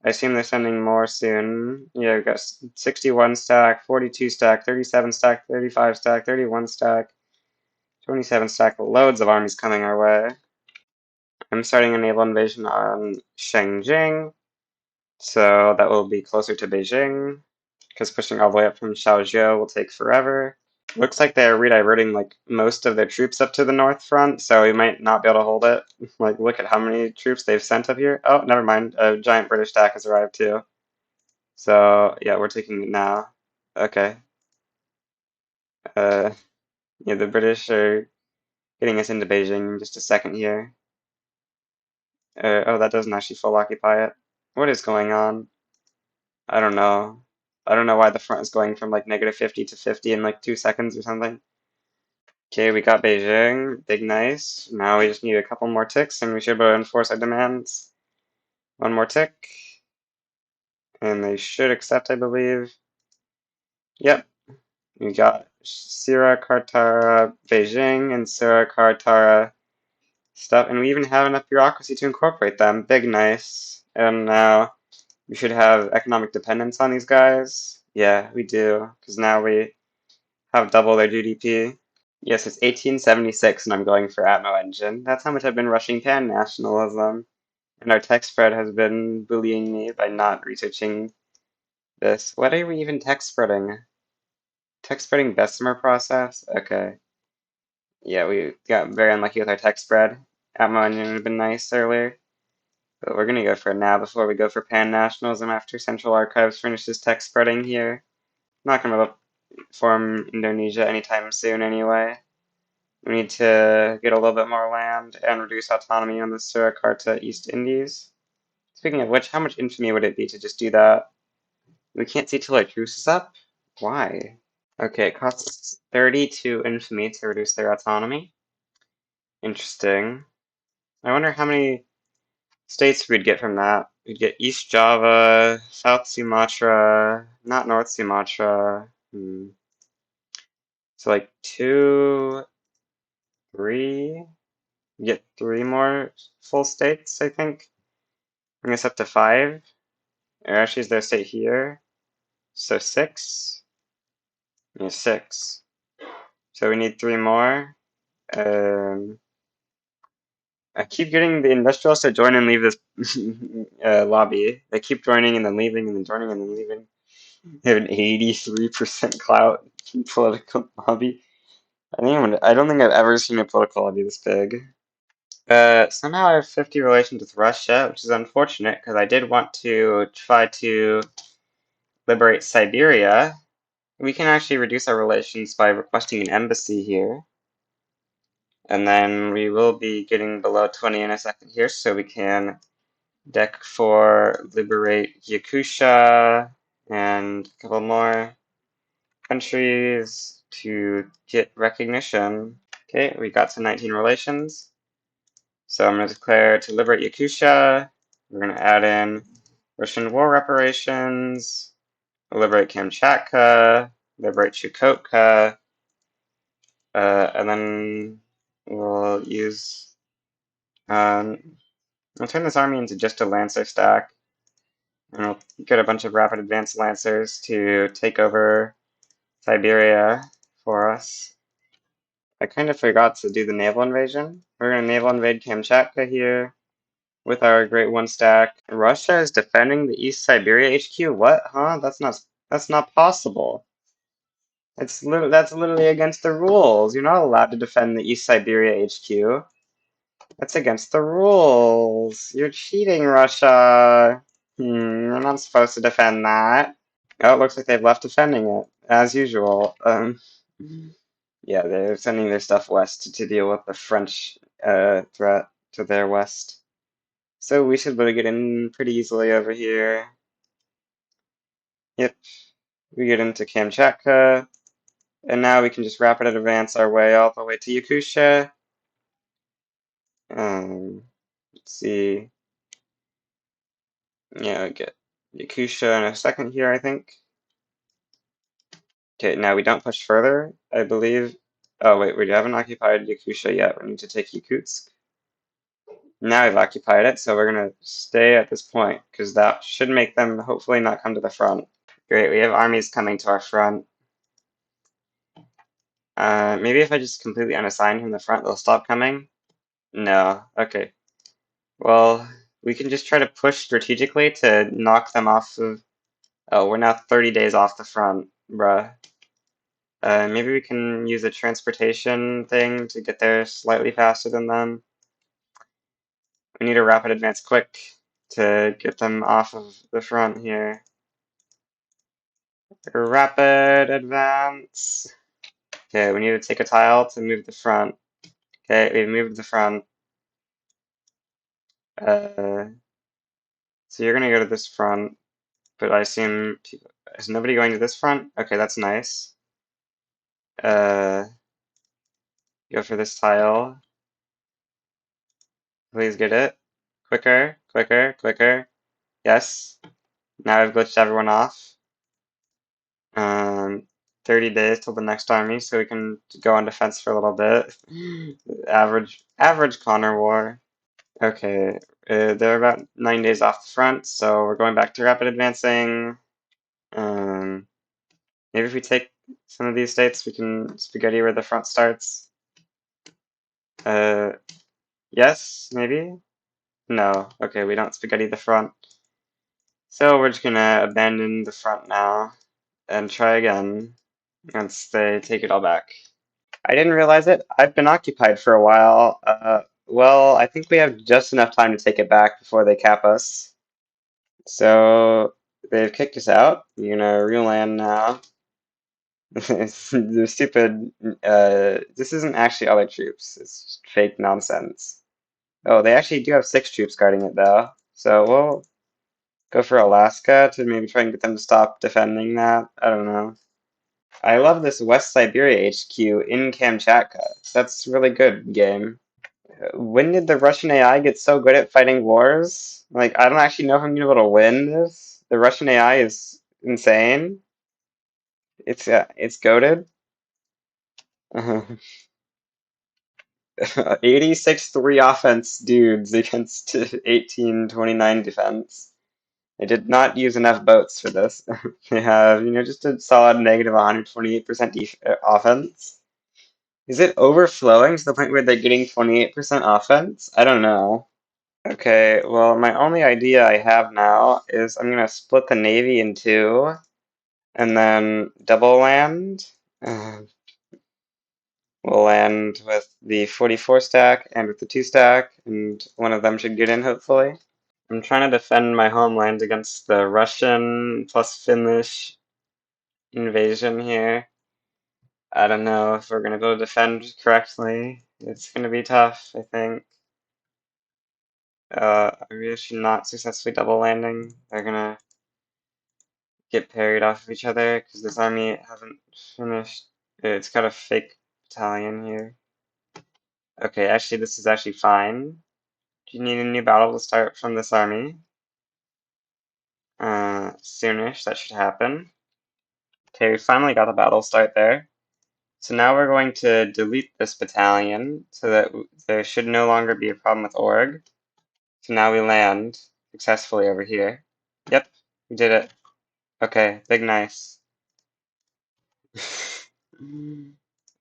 I assume they're sending more soon. Yeah, we've got 61 stack, 42 stack, 37 stack, 35 stack, 31 stack, 27 stack, loads of armies coming our way. I'm starting a naval invasion on Shengjing, so that will be closer to Beijing, because pushing all the way up from Xiaozhou will take forever. Looks like they're rediverting like most of their troops up to the north front, so we might not be able to hold it. Like, look at how many troops they've sent up here. Oh, never mind. A giant British stack has arrived too. So yeah, we're taking it now. Okay. Uh, yeah, the British are getting us into Beijing in just a second here. Oh, that doesn't actually full occupy it. What is going on? I don't know. I don't know why the front is going from like negative 50 to 50 in like 2 seconds or something. Okay, we got Beijing. Big nice. Now we just need a couple more ticks and we should be able to enforce our demands. One more tick. And they should accept, I believe. Yep. We got Surakarta Beijing and Surakarta stuff. And we even have enough bureaucracy to incorporate them. Big nice. And now we should have economic dependence on these guys. Yeah, we do. Because now we have double their GDP. Yes, it's 1876 and I'm going for Atmo Engine. That's how much I've been rushing pan-nationalism. And our tech spread has been bullying me by not researching this. What are we even tech spreading? Tech spreading Bessemer process? Okay. Yeah, we got very unlucky with our tech spread. Atmo Engine would have been nice earlier. But we're gonna go for it now before we go for pan-nationalism after Central Archives finishes tech spreading here. I'm not gonna form Indonesia anytime soon anyway. We need to get a little bit more land and reduce autonomy on the Surakarta East Indies. Speaking of which, how much infamy would it be to just do that? We can't see till our truce is up? Why? Okay, it costs 32 infamy to reduce their autonomy. Interesting. I wonder how many states we'd get from that. We'd get East Java, South Sumatra, not North Sumatra. So like 2, 3. You get 3 more full states, I think. Bring us up to 5. Or actually, is there a state here? So 6. Yeah, 6. So we need 3 more. I keep getting the industrialists to join and leave this lobby. They keep joining and then leaving and then joining and then leaving. They have an 83% clout political lobby. I don't think I've ever seen a political lobby this big. Somehow I have 50 relations with Russia, which is unfortunate because I did want to try to liberate Siberia. We can actually reduce our relations by requesting an embassy here. And then we will be getting below 20 in a second here, so we can deck for liberate Yakusha and a couple more countries to get recognition. Okay, we got to 19 relations. So I'm going to declare to liberate Yakusha. We're going to add in Russian war reparations, liberate Kamchatka, liberate Chukotka, and then we'll use, I'll turn this army into just a Lancer stack, and we'll get a bunch of rapid advanced Lancers to take over Siberia for us. I kind of forgot to do the naval invasion. We're going to naval invade Kamchatka here with our great one stack. Russia is defending the East Siberia HQ? What? Huh? That's not possible. That's literally against the rules. You're not allowed to defend the East Siberia HQ. That's against the rules. You're cheating, Russia. You're not supposed to defend that. Oh, it looks like they've left defending it, as usual. Yeah, they're sending their stuff west to deal with the French threat to their west. So we should really get in pretty easily over here. Yep, we get into Kamchatka, and now we can just rapid advance our way all the way to Yakusha. Let's see. Yeah, get Yakusha in a second here, I think. Okay, now we don't push further, I believe. Oh wait, we haven't occupied Yakusha yet. We need to take Yakutsk. Now we've occupied it, so we're gonna stay at this point, because that should make them hopefully not come to the front. Great, we have armies coming to our front. Maybe if I just completely unassign from the front, they'll stop coming? No, okay. Well, we can just try to push strategically to knock them off of... Oh, we're now 30 days off the front, bruh. Maybe we can use a transportation thing to get there slightly faster than them. We need a rapid advance quick to get them off of the front here. Rapid advance. Okay, we need to take a tile to move the front. Okay, we've moved the front. So you're gonna go to this front, but I assume is nobody going to this front? Okay, that's nice. Uh, go for this tile. Please get it. Quicker, quicker, quicker. Yes. Now I've glitched everyone off. 30 days till the next army, so we can go on defense for a little bit. Average Connor War. Okay, they're about 9 days off the front, so we're going back to rapid advancing. Maybe if we take some of these states, we can spaghetti where the front starts. Yes, maybe? No, okay, we don't spaghetti the front. So we're just gonna abandon the front now and try again once they take it all back. I didn't realize it. I've been occupied for a while. Well, I think we have just enough time to take it back before they cap us. So they've kicked us out. We're gonna reland now. The stupid, this isn't actually other troops. It's fake nonsense. Oh, they actually do have 6 troops guarding it though. So we'll go for Alaska to maybe try and get them to stop defending that. I don't know. I love this West Siberia HQ in Kamchatka. That's really good game. When did the Russian AI get so good at fighting wars? Like, I don't actually know if I'm gonna be able to win this. The Russian AI is insane. It's goated. 86-3 offense dudes against 18-29 defense. They did not use enough boats for this. They have, just a solid negative 128% offense. Is it overflowing to the point where they're getting 28% offense? I don't know. Okay, well, my only idea I have now is I'm gonna split the Navy in two and then double land. We'll land with the 44 stack and with the 2 stack, and one of them should get in hopefully. I'm trying to defend my homeland against the Russian plus Finnish invasion here. I don't know if we're gonna be able to defend correctly. It's gonna be tough, I think. I really should not successfully double landing. They're gonna get parried off of each other because this army hasn't finished. It's got a fake battalion here. Okay, actually, this is actually fine. Do you need a new battle to start from this army? Soonish, that should happen. Okay, we finally got the battle start there. So now we're going to delete this battalion so that there should no longer be a problem with org. So now we land successfully over here. Yep, we did it. Okay, big nice.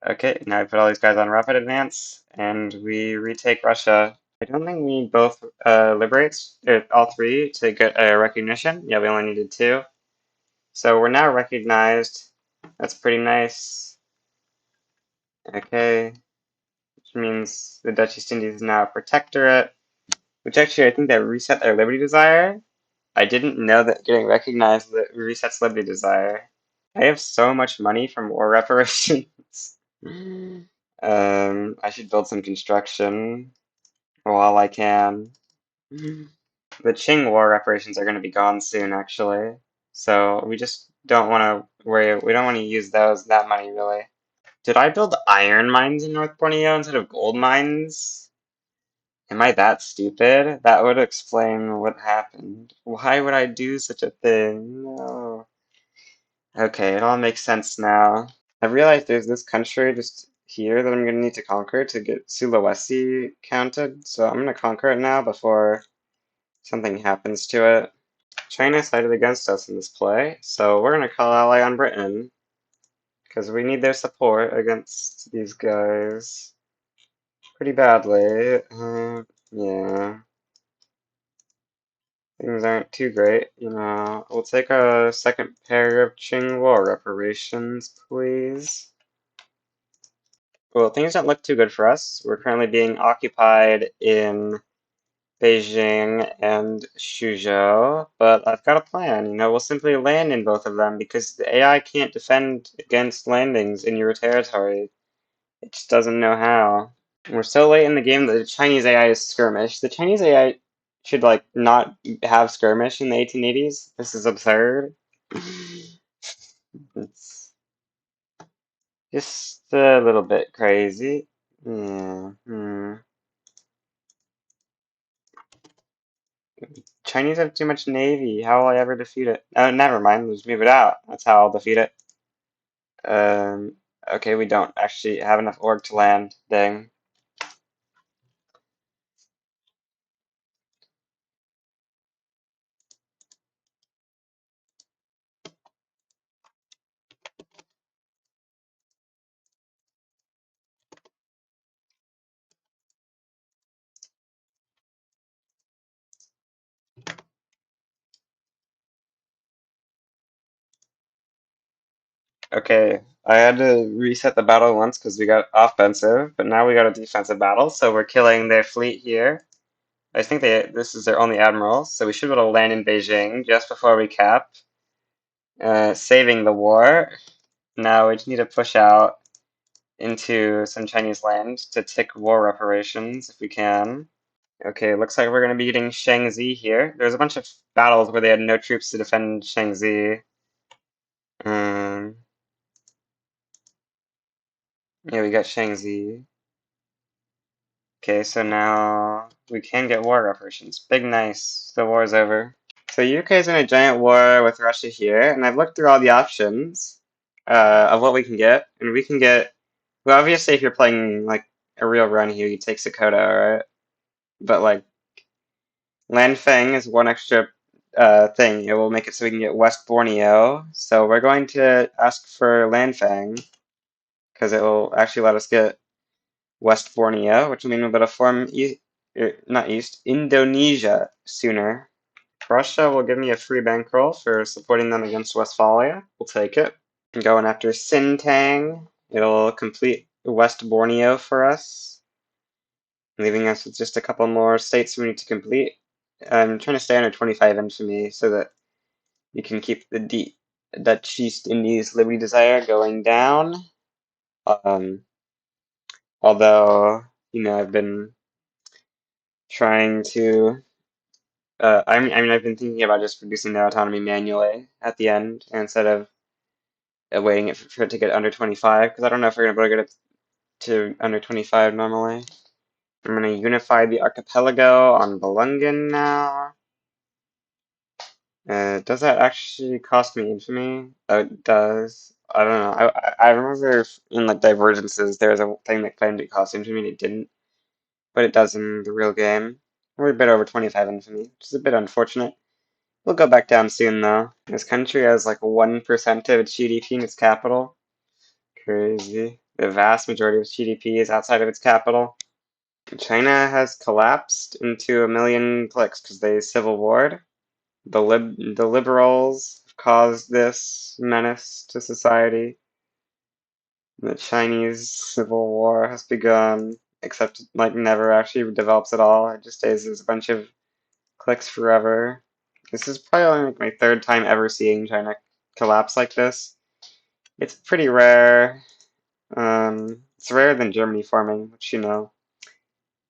Okay, now we put all these guys on rapid advance, and we retake Russia. I don't think we need both liberates, all three, to get a recognition. Yeah, we only needed two. So we're now recognized. That's pretty nice. Okay, which means the Dutch East Indies is now a protectorate, which actually I think that reset their liberty desire. I didn't know that getting recognized resets liberty desire. I have so much money from war reparations. I should build some construction while I can. The Qing war reparations are going to be gone soon, actually. So we just don't want to worry. We don't want to use that money really. Did I build iron mines in North Borneo instead of gold mines? Am I that stupid? That would explain what happened. Why would I do such a thing? No. Okay, it all makes sense now. I realized there's this country just here that I'm going to need to conquer to get Sulawesi counted, so I'm going to conquer it now before something happens to it. China sided against us in this play, so we're going to call ally on Britain, because we need their support against these guys pretty badly. Yeah. Things aren't too great, you know. We'll take a second pair of Qing war reparations, please. Well, things don't look too good for us. We're currently being occupied in Beijing and Suzhou, but I've got a plan. You know, we'll simply land in both of them because the AI can't defend against landings in your territory. It just doesn't know how. We're so late in the game that the Chinese AI is skirmish. The Chinese AI should, like, not have skirmish in the 1880s. This is absurd. It's just a little bit crazy. Yeah. Chinese have too much navy. How will I ever defeat it? Oh, never mind. Let's move it out. That's how I'll defeat it. Um, okay, we don't actually have enough org to land. Dang. Okay, I had to reset the battle once because we got offensive, but now we got a defensive battle, so we're killing their fleet here. I think this is their only admiral, so we should be able to land in Beijing just before we cap, saving the war. Now we just need to push out into some Chinese land to tick war reparations if we can. Okay, looks like we're going to be getting Shaanxi here. There's a bunch of battles where they had no troops to defend Shaanxi. Yeah, we got Shaanxi. Okay, so now we can get war reparations. Big nice. The war is over. So UK's in a giant war with Russia here, and I've looked through all the options of what we can get, and we can get. Well, obviously, if you're playing like a real run here, you take Sakota, right? But like Lanfeng is one extra thing. It will make it so we can get West Borneo. So we're going to ask for Lanfeng because it will actually let us get West Borneo, which will mean we'll be able to form not East Indonesia sooner. Russia will give me a free bankroll for supporting them against Westphalia. We'll take it. Going after Sintang. It'll complete West Borneo for us, leaving us with just a couple more states we need to complete. I'm trying to stay under 25 infamy so that you can keep the Dutch East Indies Liberty Desire going down. Although, I've been trying to. I've been thinking about just reducing the autonomy manually at the end instead of waiting for it to get under 25, because I don't know if we're gonna be able to get it to under 25 normally. I'm gonna unify the archipelago on Belungan now. Does that actually cost me infamy? Oh, it does. I don't know. I remember in like divergences there was a thing that claimed it cost infamy and it didn't, but it does in the real game. We're a bit over 25 infamy, which is a bit unfortunate. We'll go back down soon though. This country has like 1% of its GDP in its capital. Crazy. The vast majority of its GDP is outside of its capital. China has collapsed into a million clicks because they civil warred. The liberals have caused this menace to society. The Chinese Civil War has begun, except like never actually develops at all. It just stays as a bunch of cliques forever. This is probably only like my third time ever seeing China collapse like this. It's pretty rare. It's rarer than Germany forming, which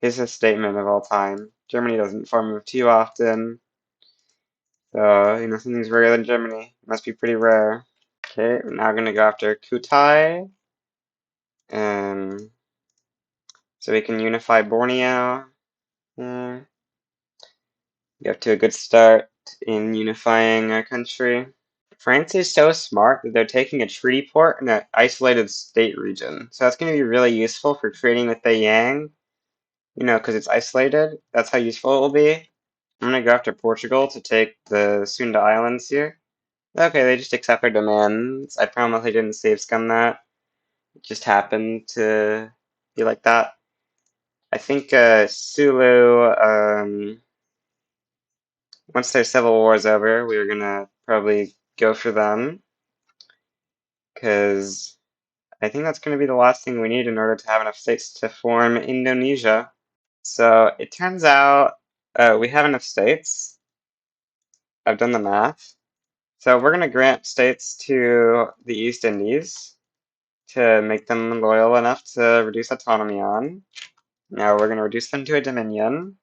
is a statement of all time. Germany doesn't form too often. So, something's rarer than Germany. It must be pretty rare. Okay, we're now gonna go after Kutai. So we can unify Borneo. Get up to a good start in unifying our country. France is so smart that they're taking a treaty port in an isolated state region. So that's going to be really useful for trading with the Yang, because it's isolated. That's how useful it will be. I'm going to go after Portugal to take the Sunda Islands here. Okay, they just accept our demands. I promise I didn't save scum that. It just happened to be like that. I think Sulu, once their civil war is over, we're going to probably go for them. Because I think that's going to be the last thing we need in order to have enough states to form Indonesia. So it turns out we have enough states. I've done the math. So we're going to grant states to the East Indies to make them loyal enough to reduce autonomy on. Now we're going to reduce them to a dominion.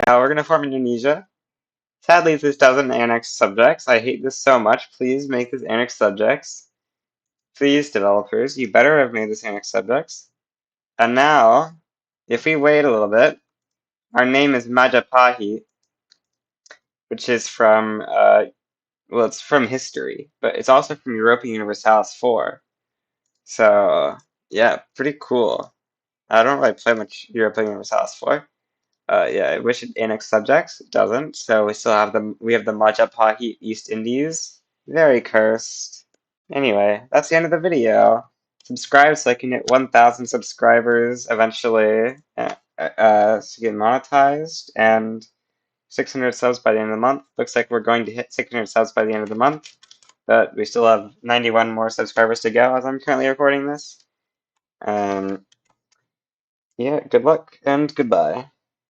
Now we're going to form Indonesia. Sadly, this doesn't annex subjects. I hate this so much. Please make this annex subjects. Please, developers, you better have made this annex subjects. And now, if we wait a little bit, our name is Majapahit, which is from, it's from history, but it's also from Europa Universalis 4. So, yeah, pretty cool. I don't really play much Europa Universalis 4. Yeah, I wish it annexed subjects. It doesn't. So we have the Majapahit East Indies. Very cursed. Anyway, that's the end of the video. Subscribe so I can hit 1,000 subscribers eventually to get monetized, and 600 subs by the end of the month. Looks like we're going to hit 600 subs by the end of the month, but we still have 91 more subscribers to go as I'm currently recording this. Yeah, good luck and goodbye.